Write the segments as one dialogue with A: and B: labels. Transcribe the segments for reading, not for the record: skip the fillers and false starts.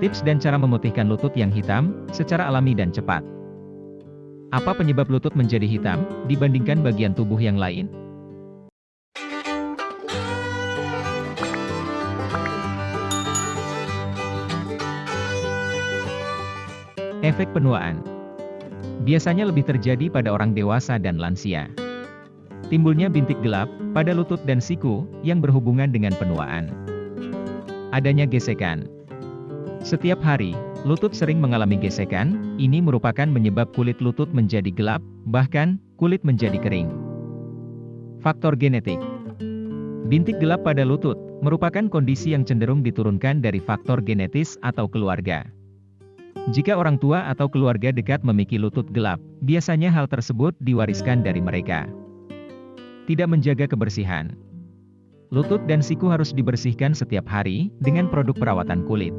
A: Tips dan cara memutihkan lutut yang hitam, secara alami dan cepat. Apa penyebab lutut menjadi hitam, dibandingkan bagian tubuh yang lain? Efek penuaan. Biasanya lebih terjadi pada orang dewasa dan lansia. Timbulnya bintik gelap, pada lutut dan siku, yang berhubungan dengan penuaan. Adanya gesekan. Setiap hari, lutut sering mengalami gesekan, ini merupakan menyebab kulit lutut menjadi gelap, bahkan, kulit menjadi kering. Faktor genetik. Bintik gelap pada lutut, merupakan kondisi yang cenderung diturunkan dari faktor genetis atau keluarga. Jika orang tua atau keluarga dekat memiliki lutut gelap, biasanya hal tersebut diwariskan dari mereka. Tidak menjaga kebersihan. Lutut dan siku harus dibersihkan setiap hari, dengan produk perawatan kulit.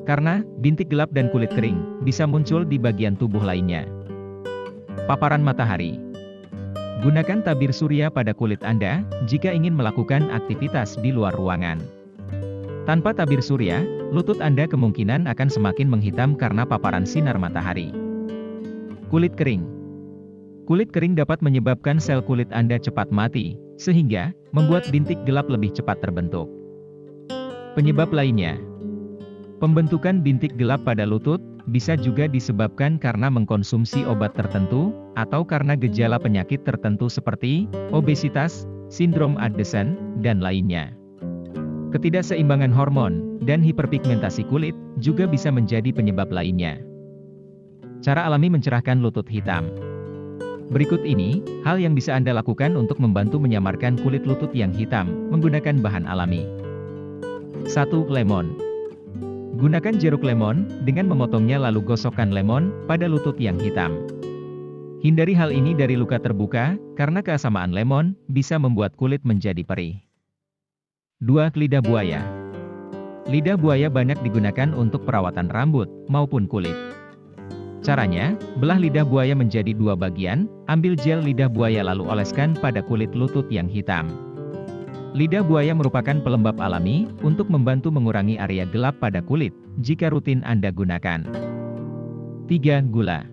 A: Karena, bintik gelap dan kulit kering, bisa muncul di bagian tubuh lainnya. Paparan matahari. Gunakan tabir surya pada kulit Anda, jika ingin melakukan aktivitas di luar ruangan. Tanpa tabir surya, lutut Anda kemungkinan akan semakin menghitam karena paparan sinar matahari. Kulit kering. Kulit kering dapat menyebabkan sel kulit Anda cepat mati, sehingga, membuat bintik gelap lebih cepat terbentuk. Penyebab lainnya. Pembentukan bintik gelap pada lutut, bisa juga disebabkan karena mengkonsumsi obat tertentu, atau karena gejala penyakit tertentu seperti, obesitas, sindrom Addison, dan lainnya. Ketidakseimbangan hormon, dan hiperpigmentasi kulit, juga bisa menjadi penyebab lainnya. Cara alami mencerahkan lutut hitam. Berikut ini, hal yang bisa Anda lakukan untuk membantu menyamarkan kulit lutut yang hitam, menggunakan bahan alami. 1. Lemon. Gunakan jeruk lemon, dengan memotongnya lalu gosokkan lemon, pada lutut yang hitam. Hindari hal ini dari luka terbuka, karena keasamaan lemon, bisa membuat kulit menjadi perih. 2. Lidah buaya. Lidah buaya banyak digunakan untuk perawatan rambut, maupun kulit. Caranya, belah lidah buaya menjadi 2 bagian, ambil gel lidah buaya lalu oleskan pada kulit lutut yang hitam. Lidah buaya merupakan pelembab alami, untuk membantu mengurangi area gelap pada kulit, jika rutin Anda gunakan. 3. Gula.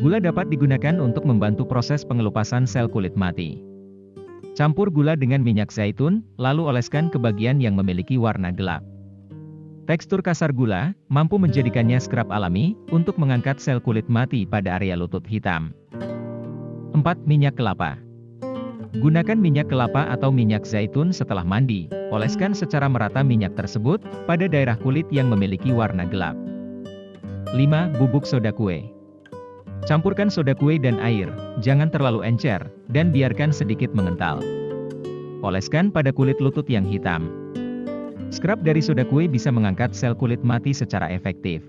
A: Gula dapat digunakan untuk membantu proses pengelupasan sel kulit mati. Campur gula dengan minyak zaitun, lalu oleskan ke bagian yang memiliki warna gelap. Tekstur kasar gula, mampu menjadikannya skrap alami, untuk mengangkat sel kulit mati pada area lutut hitam. 4. Minyak kelapa. Gunakan minyak kelapa atau minyak zaitun setelah mandi, oleskan secara merata minyak tersebut, pada daerah kulit yang memiliki warna gelap. 5. Bubuk soda kue. Campurkan soda kue dan air, jangan terlalu encer, dan biarkan sedikit mengental. Oleskan pada kulit lutut yang hitam. Skrap dari soda kue bisa mengangkat sel kulit mati secara efektif.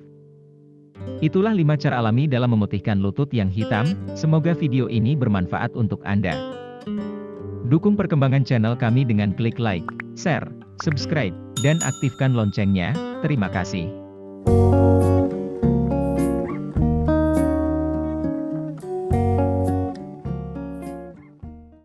A: Itulah 5 cara alami dalam memutihkan lutut yang hitam, semoga video ini bermanfaat untuk Anda. Dukung perkembangan channel kami dengan klik like, share, subscribe, dan aktifkan loncengnya. Terima kasih.